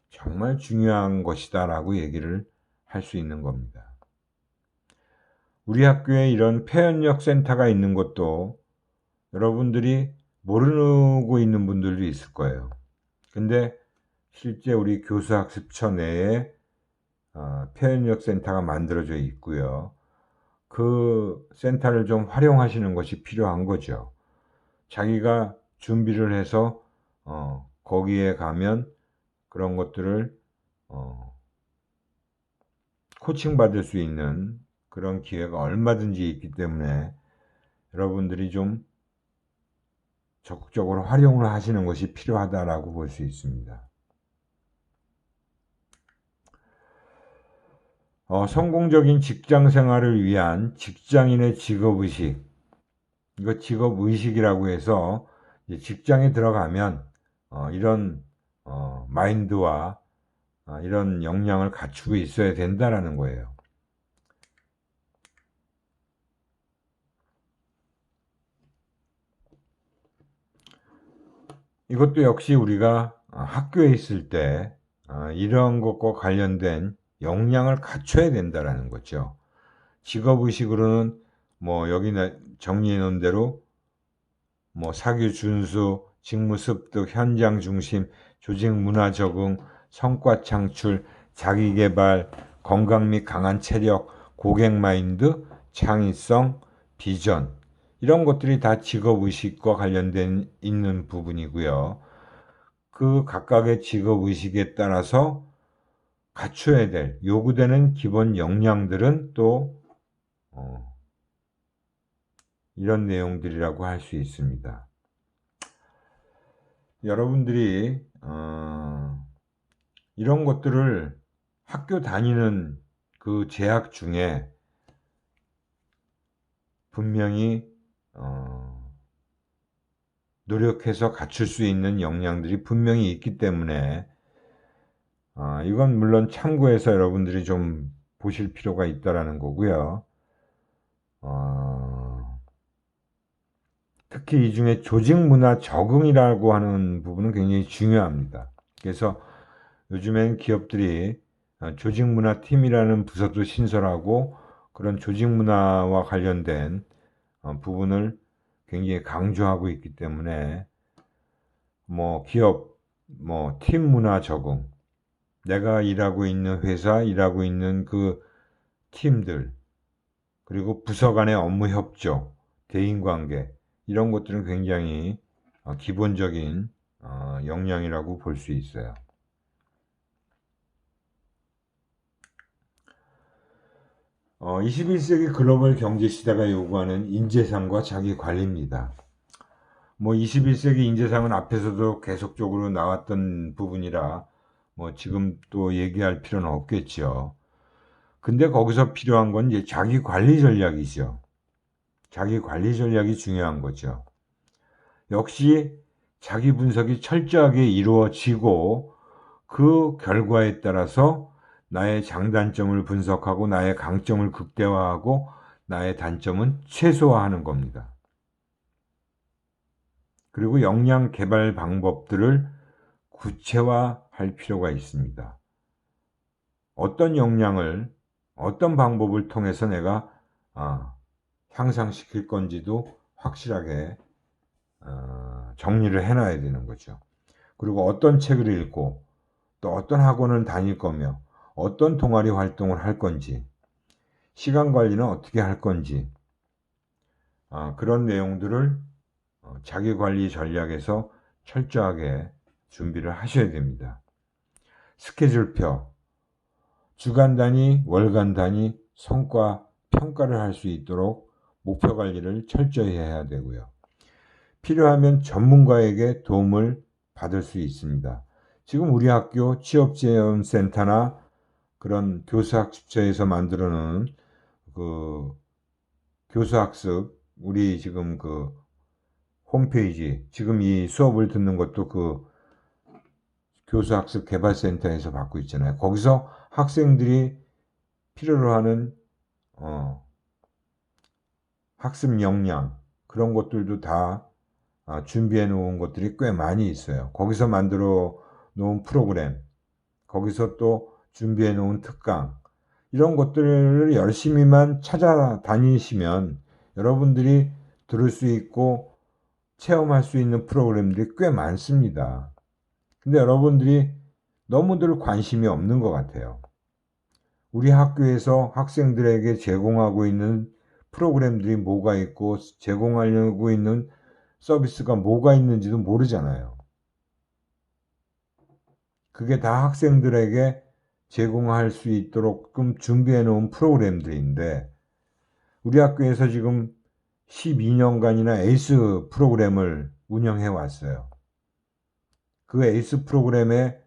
정말 중요한 것이다라고 얘기를 할 수 있는 겁니다. 우리 학교에 이런 표현력 센터가 있는 것도 여러분들이 모르고 있는 분들도 있을 거예요. 근데 실제 우리 교수학습처 내에 표현력 센터가 만들어져 있고요. 그 센터를 좀 활용하시는 것이 필요한 거죠. 자기가 준비를 해서 거기에 가면 그런 것들을 코칭 받을 수 있는 그런 기회가 얼마든지 있기 때문에 여러분들이 좀 적극적으로 활용을 하시는 것이 필요하다라고 볼 수 있습니다. 성공적인 직장 생활을 위한 직장인의 직업의식, 이거 직업의식이라고 해서 직장에 들어가면 이런 마인드와 이런 역량을 갖추고 있어야 된다라는 거예요. 이것도 역시 우리가 학교에 있을 때 이런 것과 관련된 역량을 갖춰야 된다라는 거죠. 직업의식으로는 뭐 여기 정리해 놓은 대로 뭐 사교 준수, 직무 습득, 현장 중심, 조직 문화 적응, 성과 창출, 자기 개발, 건강 및 강한 체력, 고객 마인드, 창의성, 비전 이런 것들이 다 직업의식과 관련된 있는 부분이고요. 그 각각의 직업의식에 따라서 갖춰야 될 요구되는 기본 역량들은 또 이런 내용들이라고 할 수 있습니다. 여러분들이 이런 것들을 학교 다니는 그 재학 중에 분명히 노력해서 갖출 수 있는 역량들이 분명히 있기 때문에 이건 물론 참고해서 여러분들이 좀 보실 필요가 있다라는 거고요. 특히 이 중에 조직 문화 적응이라고 하는 부분은 굉장히 중요합니다. 그래서 요즘엔 기업들이 조직 문화 팀이라는 부서도 신설하고 그런 조직 문화와 관련된 부분을 굉장히 강조하고 있기 때문에 기업 팀 문화 적응, 내가 일하고 있는 회사, 일하고 있는 그 팀들, 그리고 부서 간의 업무 협조, 대인관계 이런 것들은 굉장히 기본적인 역량이라고 볼 수 있어요. 21세기 글로벌 경제 시대가 요구하는 인재상과 자기 관리입니다. 21세기 인재상은 앞에서도 계속적으로 나왔던 부분이라 지금 또 얘기할 필요는 없겠죠. 근데 거기서 필요한 건 이제 자기 관리 전략이죠. 자기 관리 전략이 중요한 거죠. 역시 자기 분석이 철저하게 이루어지고 그 결과에 따라서 나의 장단점을 분석하고 나의 강점을 극대화하고 나의 단점은 최소화하는 겁니다. 그리고 역량 개발 방법들을 구체화할 필요가 있습니다. 어떤 역량을 어떤 방법을 통해서 내가 향상시킬 건지도 확실하게 정리를 해놔야 되는 거죠. 그리고 어떤 책을 읽고 또 어떤 학원을 다닐 거며 어떤 동아리 활동을 할 건지 시간 관리는 어떻게 할 건지 그런 내용들을 자기관리 전략에서 철저하게 준비를 하셔야 됩니다. 스케줄표, 주간 단위, 월간 단위 성과 평가를 할 수 있도록 목표 관리를 철저히 해야 되고요. 필요하면 전문가에게 도움을 받을 수 있습니다. 지금 우리 학교 취업지원센터나 그런 교수학습처에서 만들어 놓은 그 교수학습, 우리 지금 그 홈페이지, 지금 이 수업을 듣는 것도 그 교수학습 개발센터에서 받고 있잖아요. 거기서 학생들이 필요로 하는 학습 역량 그런 것들도 다 준비해 놓은 것들이 꽤 많이 있어요. 거기서 만들어 놓은 프로그램, 거기서 또 준비해 놓은 특강 이런 것들을 열심히만 찾아다니시면 여러분들이 들을 수 있고 체험할 수 있는 프로그램들이 꽤 많습니다. 근데 여러분들이 너무들 관심이 없는 것 같아요. 우리 학교에서 학생들에게 제공하고 있는 프로그램들이 뭐가 있고 제공하려고 있는 서비스가 뭐가 있는지도 모르잖아요. 그게 다 학생들에게 제공할 수 있도록 준비해 놓은 프로그램들인데 우리 학교에서 지금 12년간이나 에이스 프로그램을 운영해 왔어요. 그 에이스 프로그램에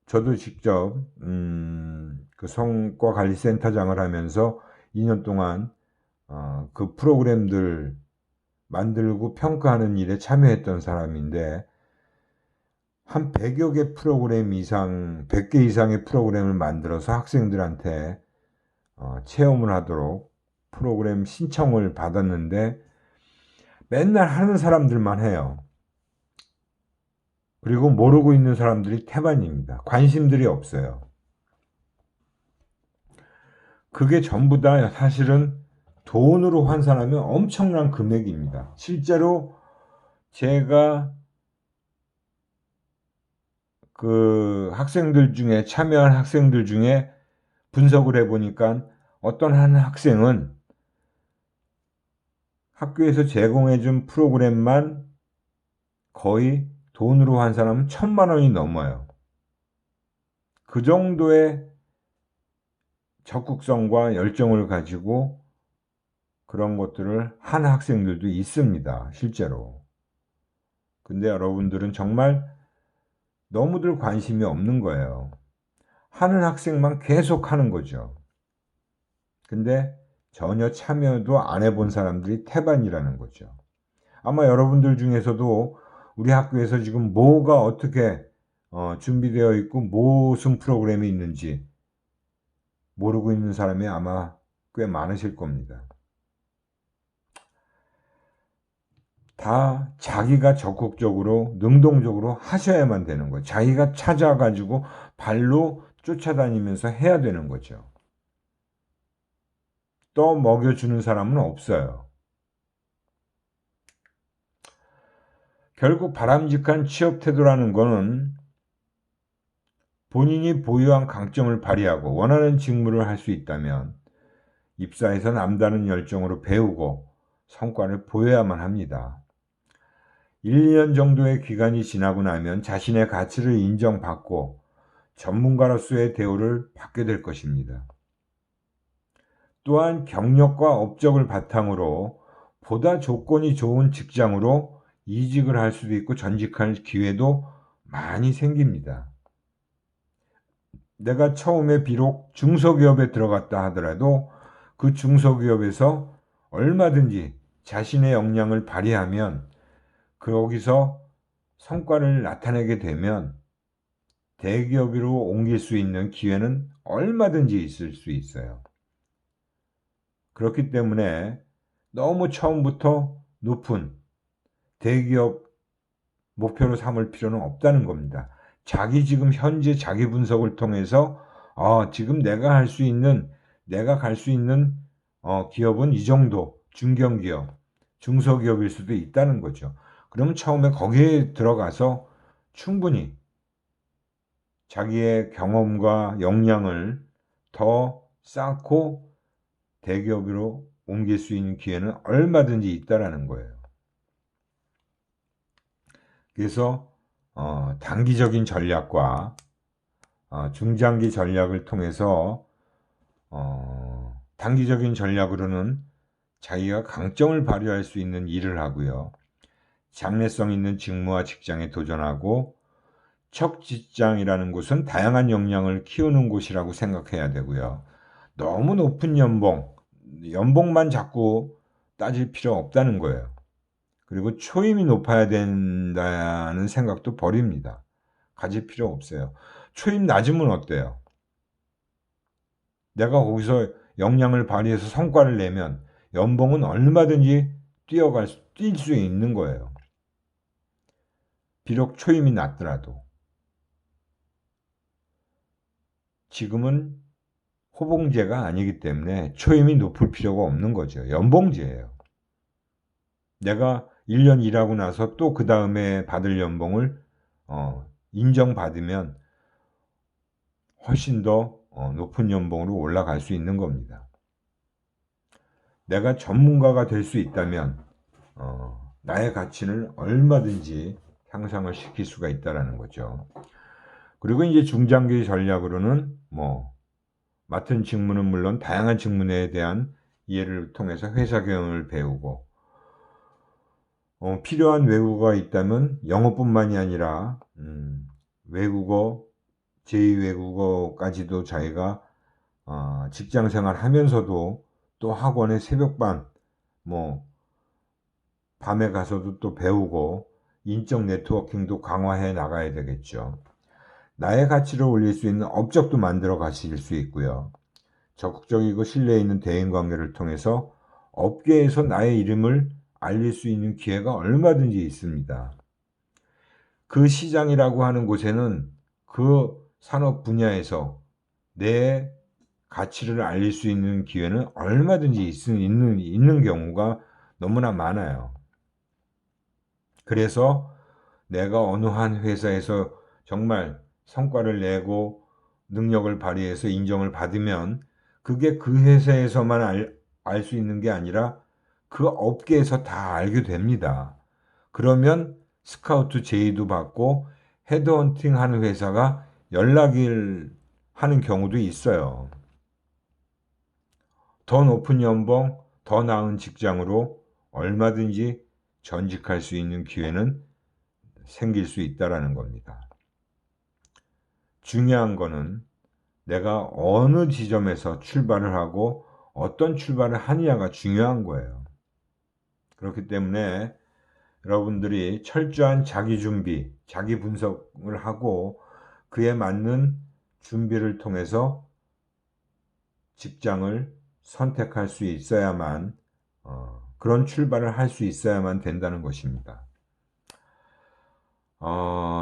저도 직접 그 성과관리센터장을 하면서 2년 동안 그 프로그램들 만들고 평가하는 일에 참여했던 사람인데 한 100여 개 프로그램 이상, 100개 이상의 프로그램을 만들어서 학생들한테 체험을 하도록 프로그램 신청을 받았는데 맨날 하는 사람들만 해요. 그리고 모르고 있는 사람들이 태반입니다. 관심들이 없어요. 그게 전부 다 사실은 돈으로 환산하면 엄청난 금액입니다. 실제로 제가 그 학생들 중에 참여한 학생들 중에 분석을 해보니까 어떤 한 학생은 학교에서 제공해준 프로그램만 거의 돈으로 환산하면 1,000만 원이 넘어요. 그 정도의 적극성과 열정을 가지고 그런 것들을 한 학생들도 있습니다. 실제로. 근데 여러분들은 정말 너무들 관심이 없는 거예요. 하는 학생만 계속 하는 거죠. 근데 전혀 참여도 안 해본 사람들이 태반이라는 거죠. 아마 여러분들 중에서도 우리 학교에서 지금 뭐가 어떻게 준비되어 있고 무슨 프로그램이 있는지 모르고 있는 사람이 아마 꽤 많으실 겁니다. 다 자기가 적극적으로 능동적으로 하셔야만 되는 거예요. 자기가 찾아가지고 발로 쫓아다니면서 해야 되는 거죠. 또 먹여주는 사람은 없어요. 결국 바람직한 취업 태도라는 거는 본인이 보유한 강점을 발휘하고 원하는 직무를 할 수 있다면 입사해서 남다른 열정으로 배우고 성과를 보여야만 합니다. 1, 2년 정도의 기간이 지나고 나면 자신의 가치를 인정받고 전문가로서의 대우를 받게 될 것입니다. 또한 경력과 업적을 바탕으로 보다 조건이 좋은 직장으로 이직을 할 수도 있고 전직할 기회도 많이 생깁니다. 내가 처음에 비록 중소기업에 들어갔다 하더라도 그 중소기업에서 얼마든지 자신의 역량을 발휘하면 거기서 성과를 나타내게 되면 대기업으로 옮길 수 있는 기회는 얼마든지 있을 수 있어요. 그렇기 때문에 너무 처음부터 높은 대기업 목표로 삼을 필요는 없다는 겁니다. 지금 현재 자기 분석을 통해서 지금 내가 갈 수 있는 기업은 이 정도 중견기업, 중소기업일 수도 있다는 거죠. 그러면 처음에 거기에 들어가서 충분히 자기의 경험과 역량을 더 쌓고 대기업으로 옮길 수 있는 기회는 얼마든지 있다라는 거예요. 그래서 단기적인 전략과 중장기 전략을 통해서 단기적인 전략으로는 자기가 강점을 발휘할 수 있는 일을 하고요. 장래성 있는 직무와 직장에 도전하고 첫 직장이라는 곳은 다양한 역량을 키우는 곳이라고 생각해야 되고요. 너무 높은 연봉만 자꾸 따질 필요 없다는 거예요. 그리고 초임이 높아야 된다는 생각도 버립니다. 가질 필요 없어요. 초임 낮으면 어때요? 내가 거기서 역량을 발휘해서 성과를 내면 연봉은 얼마든지 뛸 수 있는 거예요. 비록 초임이 낮더라도. 지금은 호봉제가 아니기 때문에 초임이 높을 필요가 없는 거죠. 연봉제예요. 내가 1년 일하고 나서 또 그 다음에 받을 연봉을 인정받으면 훨씬 더 높은 연봉으로 올라갈 수 있는 겁니다. 내가 전문가가 될 수 있다면 나의 가치를 얼마든지 향상을 시킬 수가 있다는 거죠. 그리고 이제 중장기 전략으로는 맡은 직무는 물론 다양한 직무에 대한 이해를 통해서 회사 경영을 배우고 필요한 외국어가 있다면 영어뿐만이 아니라 외국어, 제2외국어까지도 자기가 직장생활 하면서도 또 학원에 새벽반 밤에 가서도 또 배우고 인적 네트워킹도 강화해 나가야 되겠죠. 나의 가치를 올릴 수 있는 업적도 만들어 가실 수 있고요. 적극적이고 신뢰 있는 대인관계를 통해서 업계에서 나의 이름을 알릴 수 있는 기회가 얼마든지 있습니다. 그 시장이라고 하는 곳에는 그 산업 분야에서 내 가치를 알릴 수 있는 기회는 얼마든지 있는 경우가 너무나 많아요. 그래서 내가 어느 한 회사에서 정말 성과를 내고 능력을 발휘해서 인정을 받으면 그게 그 회사에서만 알 수 있는 게 아니라 그 업계에서 다 알게 됩니다. 그러면 스카우트 제의도 받고 헤드헌팅 하는 회사가 연락을 하는 경우도 있어요. 더 높은 연봉, 더 나은 직장으로 얼마든지 전직할 수 있는 기회는 생길 수 있다는 겁니다. 중요한 거는 내가 어느 지점에서 출발을 하고 어떤 출발을 하느냐가 중요한 거예요. 그렇기 때문에 여러분들이 철저한 자기 준비, 자기 분석을 하고 그에 맞는 준비를 통해서 직장을 선택할 수 있어야만 그런 출발을 할 수 있어야만 된다는 것입니다.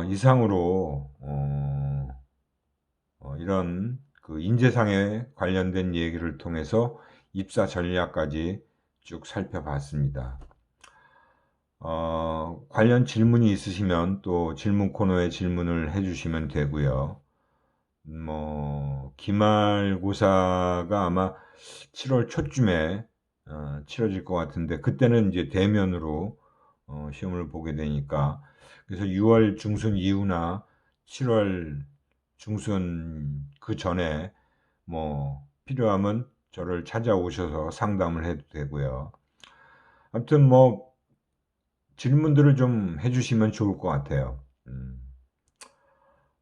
이상으로 이런 그 인재상에 관련된 얘기를 통해서 입사 전략까지 쭉 살펴봤습니다. 관련 질문이 있으시면 또 질문 코너에 질문을 해주시면 되고요. 기말고사가 아마 7월 초쯤에 치러질 것 같은데 그때는 이제 대면으로 시험을 보게 되니까 그래서 6월 중순 이후나 7월 중순 그 전에 필요하면 저를 찾아오셔서 상담을 해도 되고요. 아무튼 질문들을 좀 해주시면 좋을 것 같아요.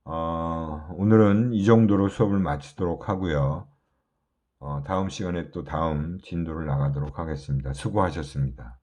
오늘은 이 정도로 수업을 마치도록 하고요. 다음 시간에 또 다음 진도를 나가도록 하겠습니다. 수고하셨습니다.